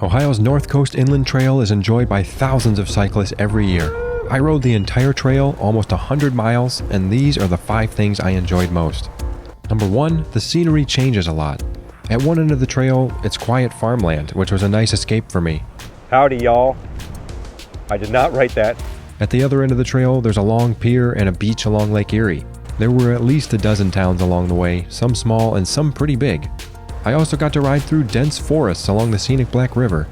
Ohio's North Coast Inland Trail is enjoyed by thousands of cyclists every year. I rode the entire trail, almost 100 miles, and these are the 5 things I enjoyed most. Number 1, the scenery changes a lot. At one end of the trail, it's quiet farmland, which was a nice escape for me. Howdy, y'all. I did not write that. At the other end of the trail, there's a long pier and a beach along Lake Erie. There were at least a dozen towns along the way, some small and some pretty big. I also got to ride through dense forests along the scenic Black River.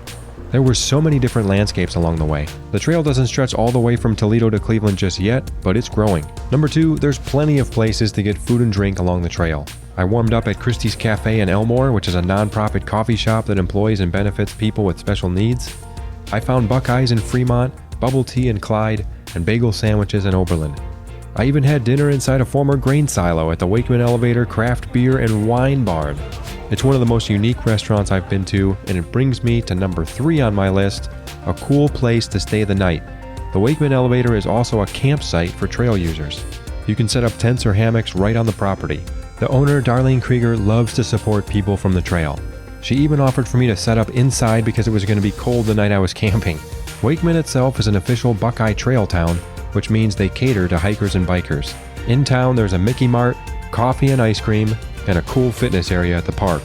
There were so many different landscapes along the way. The trail doesn't stretch all the way from Toledo to Cleveland just yet, but it's growing. Number 2, there's plenty of places to get food and drink along the trail. I warmed up at Christie's Cafe in Elmore, which is a non-profit coffee shop that employs and benefits people with special needs. I found Buckeyes in Fremont, bubble tea in Clyde, and bagel sandwiches in Oberlin. I even had dinner inside a former grain silo at the Wakeman Elevator Craft Beer and Wine Barn. It's one of the most unique restaurants I've been to, and it brings me to number 3 on my list, a cool place to stay the night. The Wakeman Elevator is also a campsite for trail users. You can set up tents or hammocks right on the property. The owner, Darlene Krieger, loves to support people from the trail. She even offered for me to set up inside because it was going to be cold the night I was camping. Wakeman itself is an official Buckeye Trail town, which means they cater to hikers and bikers. In town, there's a Mickey Mart, coffee and ice cream, and a cool fitness area at the park.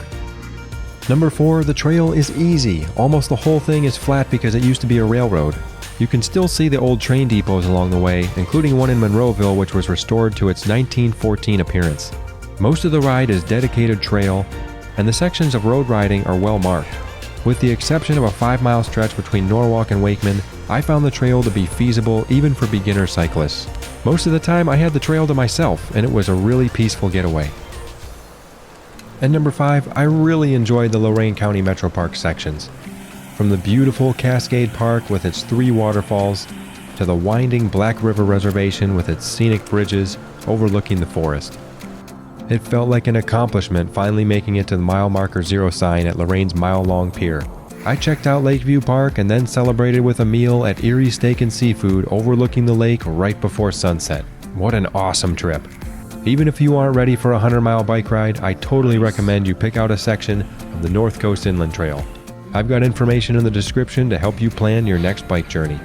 Number 4, the trail is easy. Almost the whole thing is flat because it used to be a railroad. You can still see the old train depots along the way, including one in Monroeville which was restored to its 1914 appearance. Most of the ride is dedicated trail, and the sections of road riding are well marked. With the exception of a 5-mile stretch between Norwalk and Wakeman, I found the trail to be feasible even for beginner cyclists. Most of the time I had the trail to myself, and it was a really peaceful getaway. And number 5, I really enjoyed the Lorain County Metro Park sections. From the beautiful Cascade Park with its 3 waterfalls, to the winding Black River Reservation with its scenic bridges overlooking the forest. It felt like an accomplishment finally making it to the mile marker 0 sign at Lorain's mile-long pier. I checked out Lakeview Park and then celebrated with a meal at Erie Steak and Seafood overlooking the lake right before sunset. What an awesome trip. Even if you aren't ready for a 100-mile bike ride, I totally recommend you pick out a section of the North Coast Inland Trail. I've got information in the description to help you plan your next bike journey.